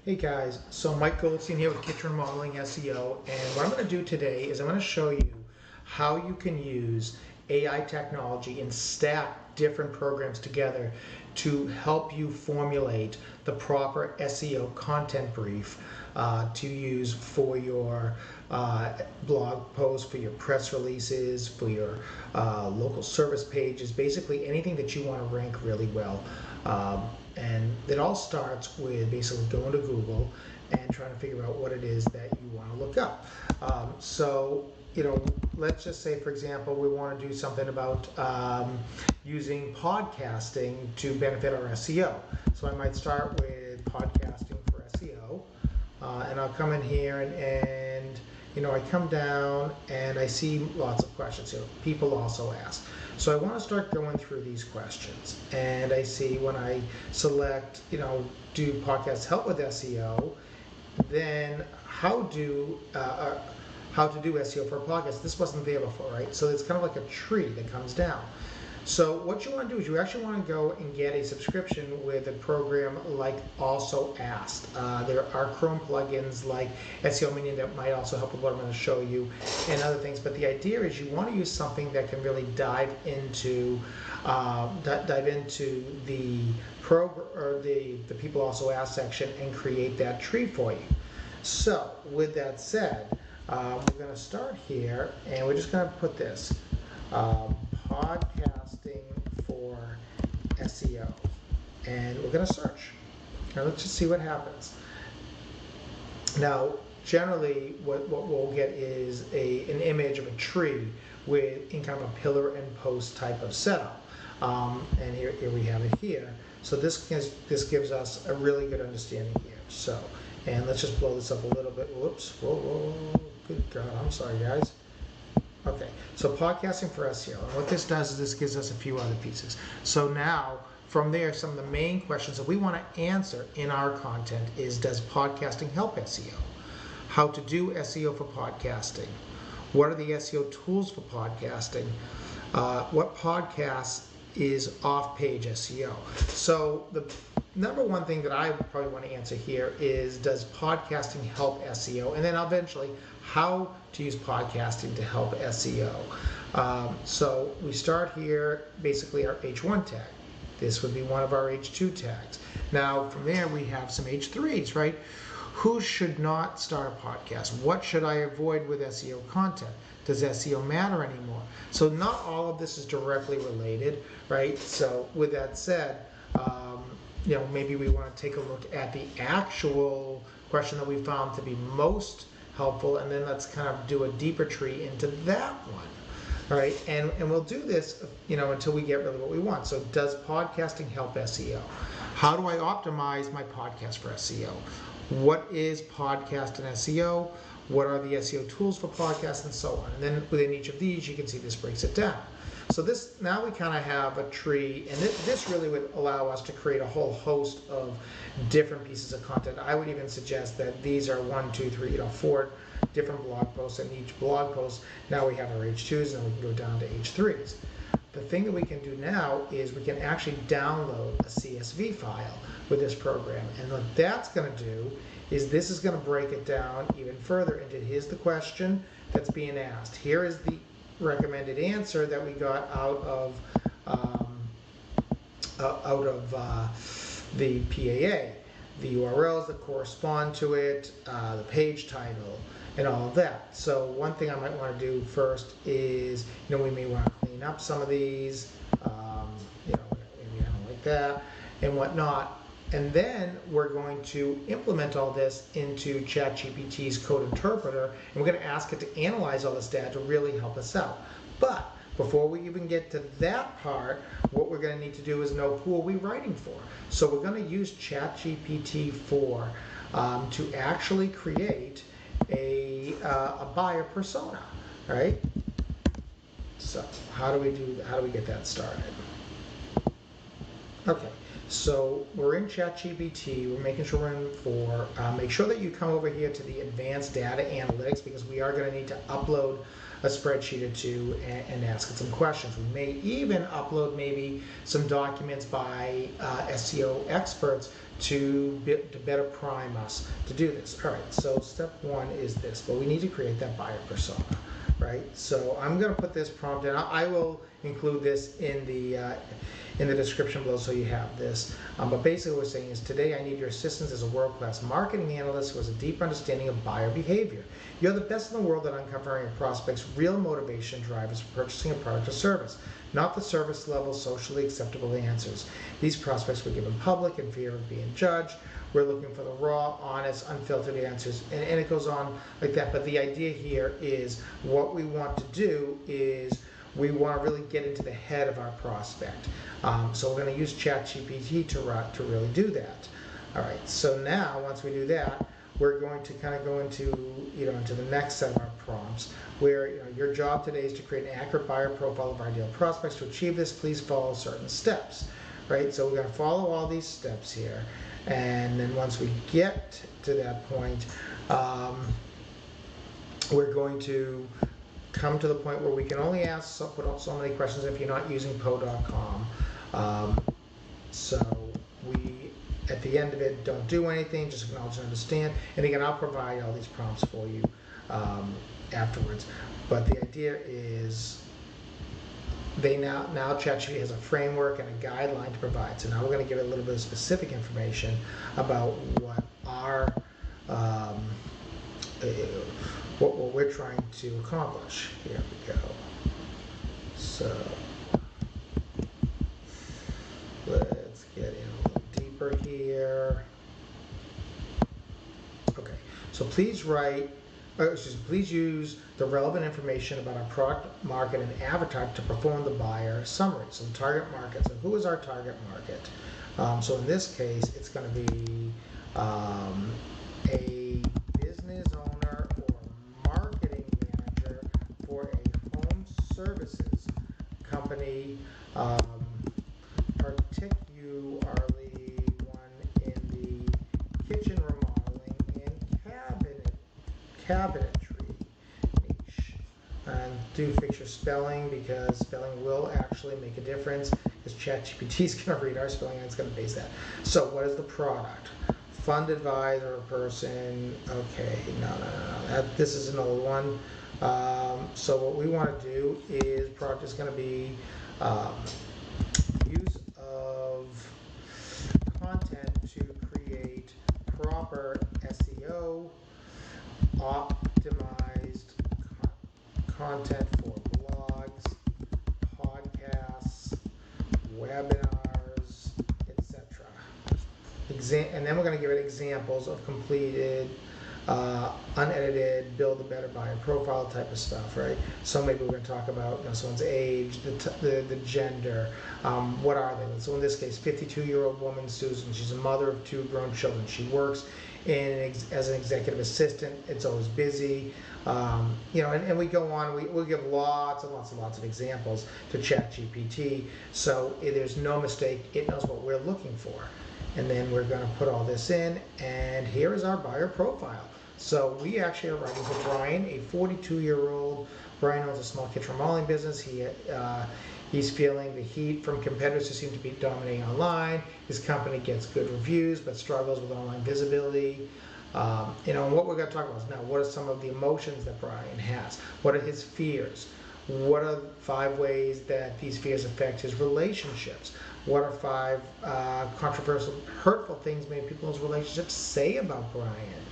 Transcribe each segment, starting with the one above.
Hey guys, so Mike Goldstein here with Kitchen Remodeling SEO, and what I'm going to do today is I'm going to show you how you can use AI technology and stack different programs together to help you formulate the proper SEO content brief to use for your blog posts, for your press releases, for your local service pages, basically anything that you want to rank really well. And it all starts with basically going to Google and trying to figure out what it is that you want to look up. Let's just say, for example, we want to do something about using podcasting to benefit our SEO. So I might start with podcasting for SEO, and I'll come in here and I come down and I see lots of questions here. People also ask. So I want to start going through these questions, and I see when I select, do podcasts help with SEO, then how to do SEO for a podcast. This wasn't there before, right? So it's kind of like a tree that comes down. So what you want to do is you actually want to go and get a subscription with a program like Also Asked. There are Chrome plugins like SEO Minion that might also help with what I'm going to show you and other things. But the idea is you want to use something that can really dive into the program or the People Also Asked section and create that tree for you. So with that said, we're going to start here, and we're just going to put this podcasting for SEO, and we're going to search. Now let's just see what happens. Now generally what we'll get is an image of a tree in kind of a pillar and post type of setup, and here we have it here. So this gives us a really good understanding here. So, and let's just blow this up a little bit. Whoops, whoa, good God, I'm sorry guys. Okay, so podcasting for SEO, and what this does is this gives us a few other pieces. So now, from there, some of the main questions that we want to answer in our content is, does podcasting help SEO? How to do SEO for podcasting? What are the SEO tools for podcasting? What podcast is off-page SEO? So the number one thing that I probably want to answer here is, does podcasting help SEO? And then eventually, how to use podcasting to help SEO. So we start here, basically our H1 tag. This would be one of our H2 tags. Now from there we have some H3s, right? Who should not start a podcast? What should I avoid with SEO content? Does SEO matter anymore? So not all of this is directly related, right? So with that said, maybe we want to take a look at the actual question that we found to be most helpful, and then let's kind of do a deeper tree into that one, right? And we'll do this, until we get really what we want. So does podcasting help SEO? How do I optimize my podcast for SEO? What is podcast and SEO? What are the SEO tools for podcasts, and so on? And then within each of these, you can see this breaks it down. So now we kind of have a tree, and this really would allow us to create a whole host of different pieces of content. I would even suggest that these are 1, 2, 3, 4 different blog posts, and each blog post, now we have our H2s, and we can go down to H3s. The thing that we can do now is we can actually download a CSV file with this program, and what that's going to do is this is going to break it down even further into, here's the question that's being asked, here is the recommended answer that we got out of the PAA, the URLs that correspond to it, the page title, and all of that. So one thing I might want to do first is, we may want to clean up some of these, maybe I don't like that, and whatnot. And then we're going to implement all this into ChatGPT's code interpreter, and we're going to ask it to analyze all this data to really help us out. But before we even get to that part, what we're going to need to do is know who are we writing for. So we're going to use ChatGPT 4 to actually create a buyer persona, right? So how do we get that started? Okay, So we're in ChatGPT, we're making sure we're in 4. Make sure that you come over here to the advanced data analytics, because we are going to need to upload a spreadsheet or two and ask it some questions. We may even upload maybe some documents by SEO experts to better prime us to do this. All right, so step 1 is this, but we need to create that buyer persona, right? So I'm going to put this prompt in. I will include this in the description below so you have this. But basically what we're saying is, today I need your assistance as a world-class marketing analyst who has a deep understanding of buyer behavior. You're the best in the world at uncovering a prospect's real motivation drivers for purchasing a product or service, not the service level socially acceptable answers. These prospects were given public in fear of being judged. We're looking for the raw, honest, unfiltered answers, and it goes on like that. But the idea here is, what we want to do is we want to really get into the head of our prospect. So we're going to use ChatGPT to really do that. All right, so now once we do that, we're going to kind of go into into the next set of our prompts, where your job today is to create an accurate buyer profile of our ideal prospects. To achieve this, please follow certain steps. Right, so we're going to follow all these steps here, and then once we get to that point, we're going to come to the point where we can only put out so many questions if you're not using Poe.com. So we, at the end of it, don't do anything, just acknowledge and understand. And again, I'll provide all these prompts for you afterwards. But the idea is, now ChatGPT has a framework and a guideline to provide. So now we're going to give it a little bit of specific information about what our what we're trying to accomplish. Here we go. So let's get in a little deeper here. Okay, so please please use the relevant information about our product, market, and avatar to perform the buyer summary. So the target market. So who is our target market? So in this case, it's going to be a business owner or marketing manager for a home services company, particularly one in the kitchen remodeling and cabinetry niche. And do fix your spelling, because spelling will actually make a difference, because ChatGPT is going to read our spelling and it's going to base that. So what is the product? Fund advisor or person. Okay, no. This is another one. So what we want to do is, product is going to be use of content to create proper SEO optimized content for blogs, podcasts, webinars, etc. And then we're going to give it examples of completed, unedited, build a better buyer profile type of stuff, right? So maybe we're going to talk about someone's age, the gender, what are they? So in this case, 52-year-old woman, Susan. She's a mother of 2 grown children. She works as an executive assistant. It's always busy, and we go on. We'll give lots and lots of examples to ChatGPT, so there's no mistake. It knows what we're looking for. And then we're going to put all this in, and here is our buyer profile. So we actually are writing for Brian, a 42-year-old. Brian owns a small kitchen remodeling business. He's feeling the heat from competitors who seem to be dominating online. His company gets good reviews but struggles with online visibility. And what we're going to talk about is, now, what are some of the emotions that Brian has? What are his fears? What are 5 ways that these fears affect his relationships? What are 5 controversial, hurtful things maybe people in his relationships say about Brian?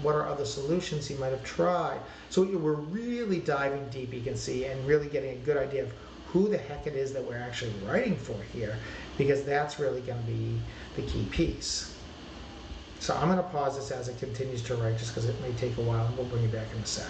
What are other solutions he might have tried? So we're really diving deep, you can see, and really getting a good idea of who the heck it is that we're actually writing for here, because that's really going to be the key piece. So I'm going to pause this as it continues to write, just because it may take a while, and we'll bring you back in a sec.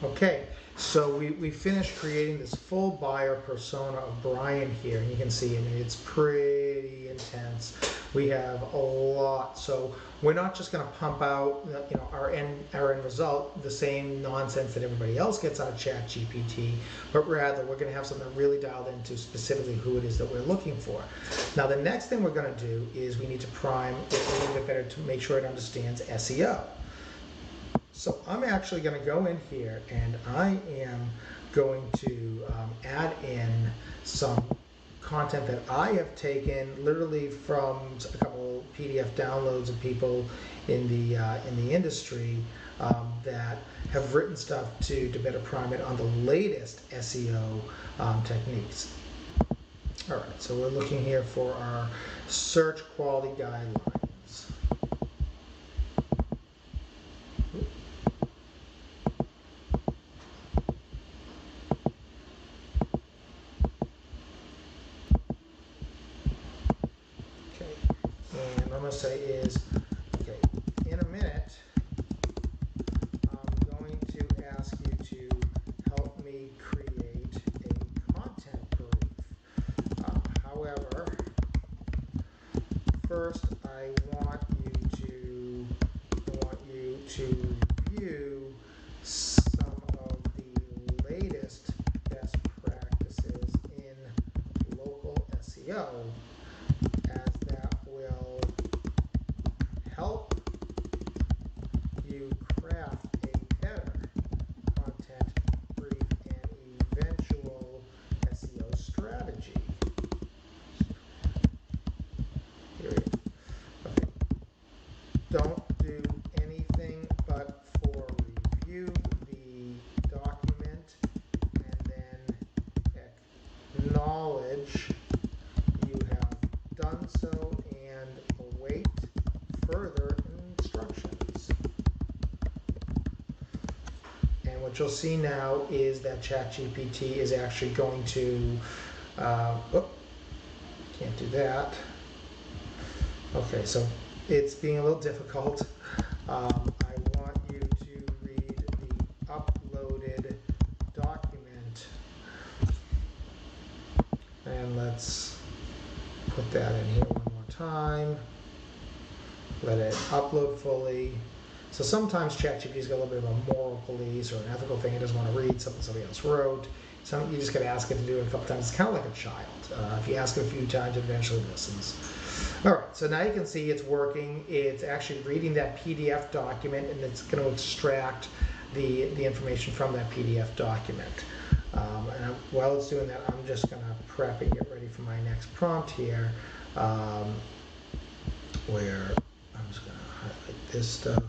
Okay, so we finished creating this full buyer persona of Brian here, and you can see, I mean, it's pretty intense. We have a lot, so we're not just going to pump out, our end result, the same nonsense that everybody else gets out of ChatGPT, but rather we're going to have something really dialed into specifically who it is that we're looking for. Now, the next thing we're going to do is we need to prime it a little bit better to make sure it understands SEO. So I'm actually going to go in here and I am going to add in some content that I have taken literally from a couple PDF downloads of people in the industry that have written stuff to better prime it on the latest SEO techniques. All right, so we're looking here for our search quality guidelines. Say is, okay, in a minute, I'm going to ask you to help me create a content brief. However, first I want you to review some of the latest best practices in local SEO, as that will help you craft a better content brief and eventual SEO strategy. Period. Okay. Don't do anything but for review the document and then acknowledge you have done so and await further instructions. And what you'll see now is that ChatGPT is actually going to, can't do that. Okay, so it's being a little difficult. I want you to read the uploaded document, and let's put that in here one more time. Let it upload fully. So sometimes ChatGPT's got a little bit of a moral police or an ethical thing. It doesn't want to read something somebody else wrote. So you just got to ask it to do it a couple times. It's kind of like a child. If you ask it a few times, it eventually listens. All right, so now you can see it's working. It's actually reading that PDF document, and it's going to extract the information from that PDF document. And while it's doing that, I'm just going to prep and get ready for my next prompt here, where I'm just going to highlight this stuff,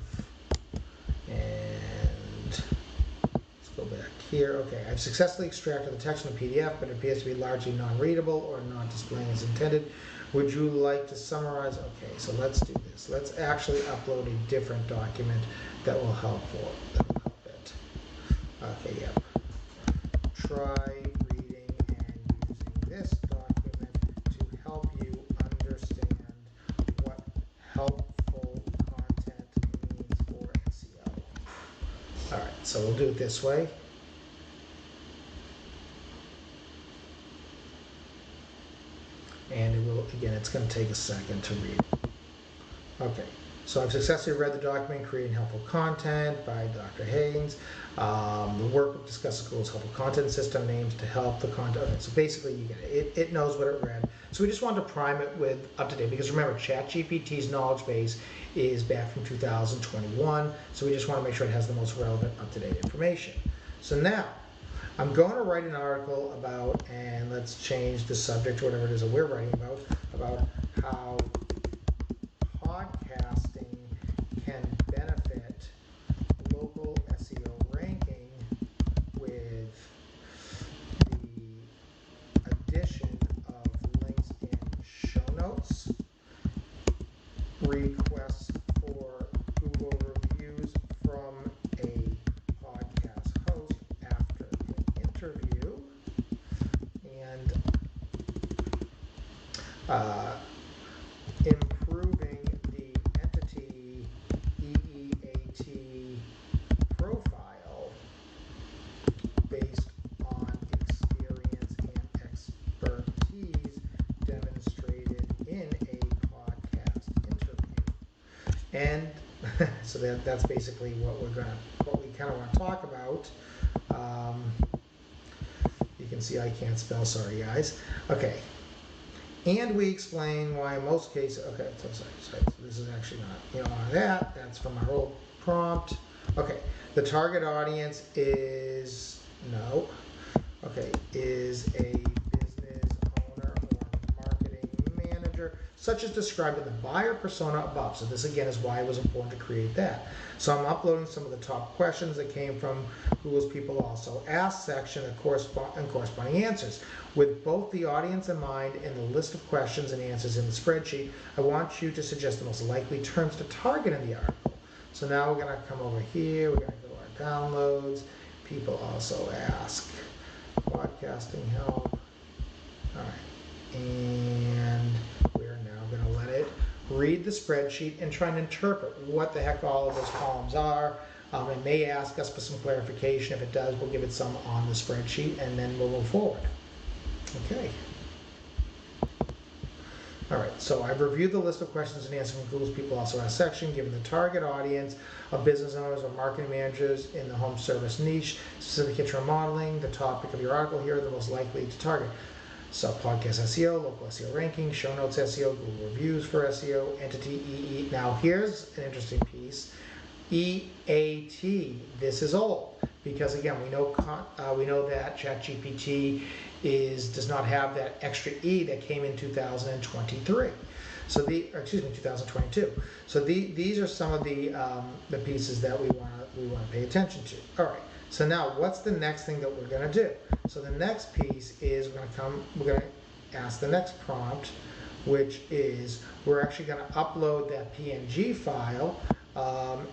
and let's go back here. Okay, I've successfully extracted the text from the PDF, but it appears to be largely non-readable or not displaying as intended. Would you like to summarize? Okay, so let's do this. Let's actually upload a different document that will help it. Okay, yep. Try reading and using this document to help you understand what helpful content means for SEO. All right, so we'll do it this way. And it will, again, it's going to take a second to read. Okay, so I've successfully read the document, Creating Helpful Content by Dr. Haynes. The workbook discusses Google's helpful content system and aims to help the content. Okay, so basically, you get it. It knows what it read. So we just wanted to prime it with up-to-date, because remember, ChatGPT's knowledge base is back from 2021, so we just want to make sure it has the most relevant, up-to-date information. So now, I'm going to write an article about, and let's change the subject to whatever it is that we're writing about how podcasting can benefit local SEO ranking with the addition of links in show notes, requests for Google reviews from a podcast host after an interview, and improving the entity EEAT profile And so that's basically what we kind of want to talk about. You can see I can't spell, sorry guys. Okay. And we explain why in most cases, okay, so this is actually not, that's from our old prompt. Okay, the target audience is a business owner or marketing manager, such as described in the buyer persona above. So this again is why it was important to create that. So I'm uploading some of the top questions that came from Google's People Also Ask section and corresponding answers. With both the audience in mind and the list of questions and answers in the spreadsheet, I want you to suggest the most likely terms to target in the article. So now we're going to come over here, we're going to go to our downloads, People Also Ask, podcasting help. All right, and we're now going to let it read the spreadsheet and try and interpret what the heck all of those columns are. It may ask us for some clarification. If it does, we'll give it some on the spreadsheet and then we'll move forward. Okay. All right, so I've reviewed the list of questions and answers from Google's People Also Ask section, given the target audience of business owners or marketing managers in the home service niche, specific kitchen remodeling, the topic of your article here, the most likely to target. So podcast SEO, local SEO ranking, show notes SEO, Google reviews for SEO, entity EE. Now here's an interesting piece. EAT, this is old, because again, we know that ChatGPT does not have that extra E that came in 2023. So 2022. So these are some of the pieces that we want to pay attention to. All right. So now, what's the next thing that we're going to do? So the next piece is we're going to ask the next prompt, which is we're actually going to upload that PNG file,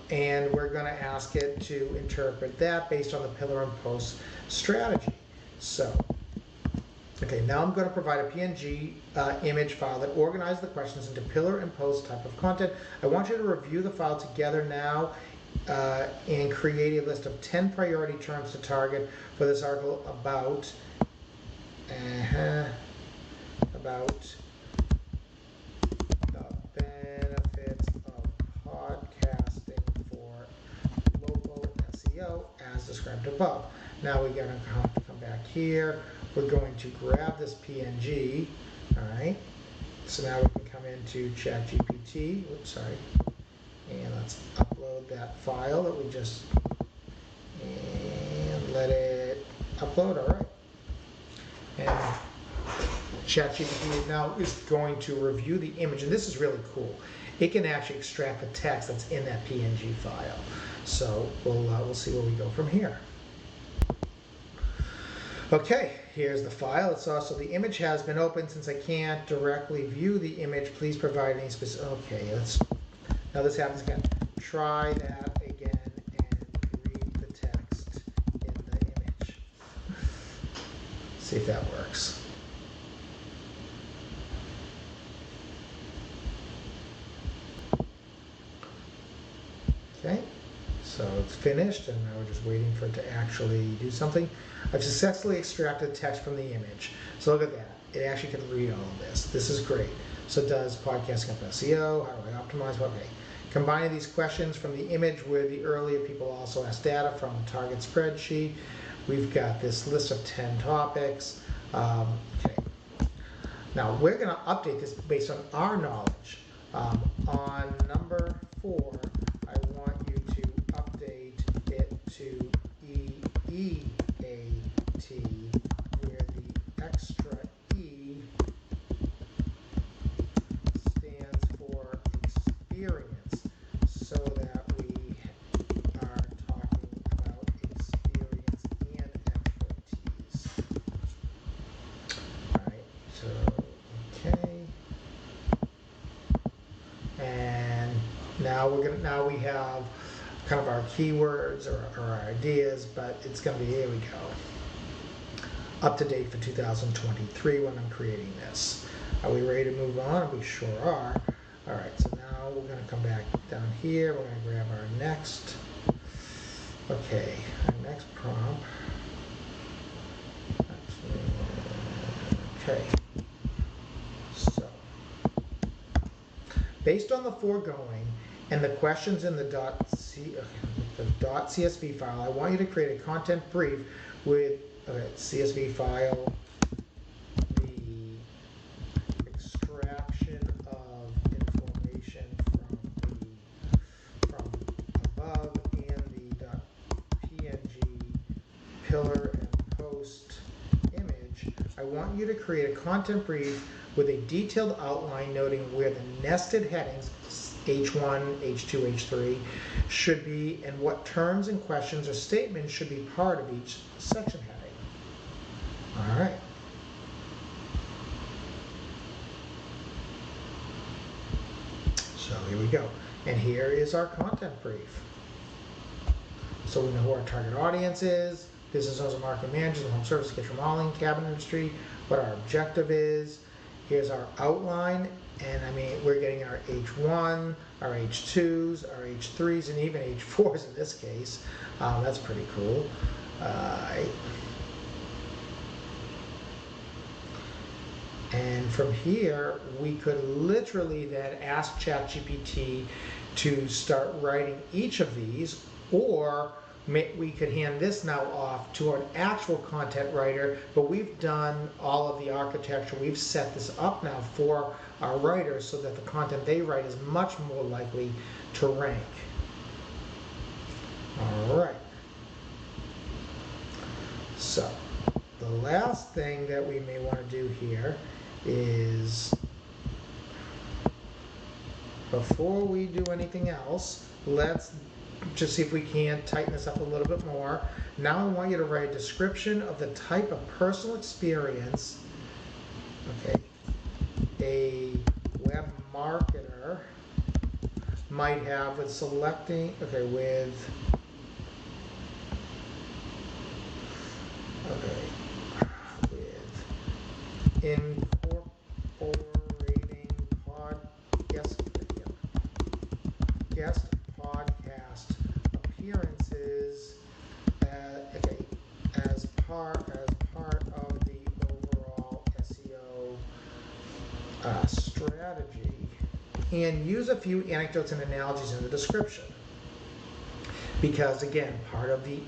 and we're going to ask it to interpret that based on the pillar and post strategy. So, okay, now I'm going to provide a PNG image file that organizes the questions into pillar and post type of content. I want you to review the file together now and create a list of 10 priority terms to target for this article about the benefits of podcasting for local SEO as described above. Now we're going to have to come back here. We're going to grab this PNG, all right? So now we can come into ChatGPT, and let's upload that file that we just, and let it upload, all right. And ChatGPT now is going to review the image, and this is really cool. It can actually extract the text that's in that PNG file. So we'll see where we go from here. Okay, here's the file. It's also the image has been opened. Since I can't directly view the image, please provide any specific. Okay, now this happens again. Try that again and read the text in the image. See if that works. Okay, so it's finished, and now we're just waiting for it to actually do something. I've successfully extracted text from the image. So look at that. It actually can read all of this. This is great. So does podcasting help SEO? How do I optimize? Okay. Combining these questions from the image with the earlier People Also Ask data from the target spreadsheet. We've got this list of 10 topics. Okay. Now we're going to update this based on our knowledge. On number 4, I want you to update it to EEAT, where the extra E stands for experience, so that we are talking about experience and expertise. All right, so, okay. And now we have kind of our keywords or our ideas, but it's going to be, here we go, up to date for 2023 when I'm creating this. Are we ready to move on? We sure are. All right, so now we're going to come back down here. We're going to grab our next, okay, our next prompt. Okay, so based on the foregoing, and the questions in the .csv file, I want you to create a content brief with CSV file, the extraction of information from above, and the .png pillar and post image. I want you to create a content brief with a detailed outline noting where the nested headings H1, H2, H3 should be, and what terms and questions or statements should be part of each section heading. All right. So here we go. And here is our content brief. So we know who our target audience is, business owners and market managers, the home service, kitchen remodeling, cabinet industry, what our objective is. Here's our outline, and I mean, we're getting our H1, our H2s, our H3s, and even H4s in this case. That's pretty cool. And from here, we could literally then ask ChatGPT to start writing each of these, or we could hand this now off to an actual content writer, but we've done all of the architecture. We've set this up now for our writers so that the content they write is much more likely to rank. All right. So the last thing that we may want to do here is, before we do anything else, let's just see if we can tighten this up a little bit more. Now I want you to write a description of the type of personal experience, okay, a web marketer might have with selecting, with incorporating guest podcast appearances as part of the overall SEO strategy, and use a few anecdotes and analogies in the description, because again, part of the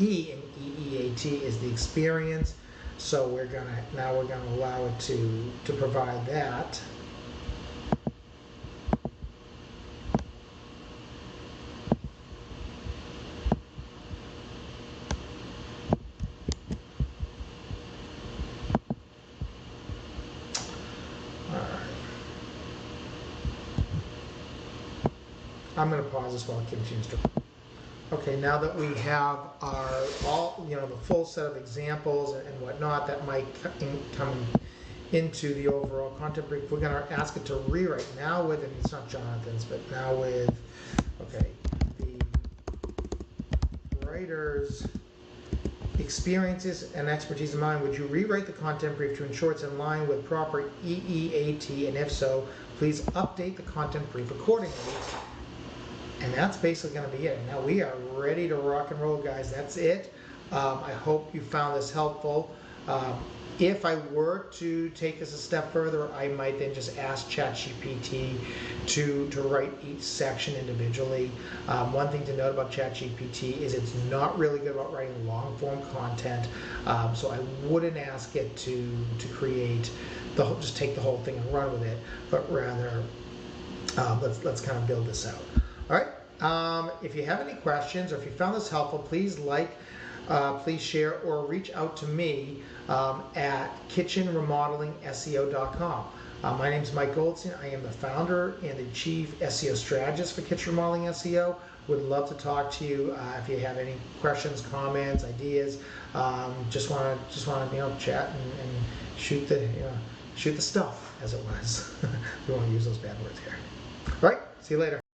E in EEAT is the experience. So we're gonna allow it to provide that. I'm going to pause this while it continues to. Okay, now that we have our the full set of examples and whatnot that might come into the overall content brief, we're going to ask it to rewrite now with, and it's not Jonathan's, but now with, the writer's experiences and expertise in mind. Would you rewrite the content brief to ensure it's in line with proper EEAT, and if so, please update the content brief accordingly. And that's basically going to be it. Now we are ready to rock and roll, guys. That's it. I hope you found this helpful. If I were to take this a step further, I might then just ask ChatGPT to write each section individually. One thing to note about ChatGPT is it's not really good about writing long form content, so I wouldn't ask it to create just take the whole thing and run with it, but rather let's kind of build this out. All right. If you have any questions, or if you found this helpful, please please share, or reach out to me at kitchenremodeling.seo.com. My name is Mike Goldstein. I am the founder and the chief SEO strategist for Kitchen Remodeling SEO. Would love to talk to you if you have any questions, comments, ideas. Just want to chat and shoot the stuff, as it was. We won't use those bad words here. All right. See you later.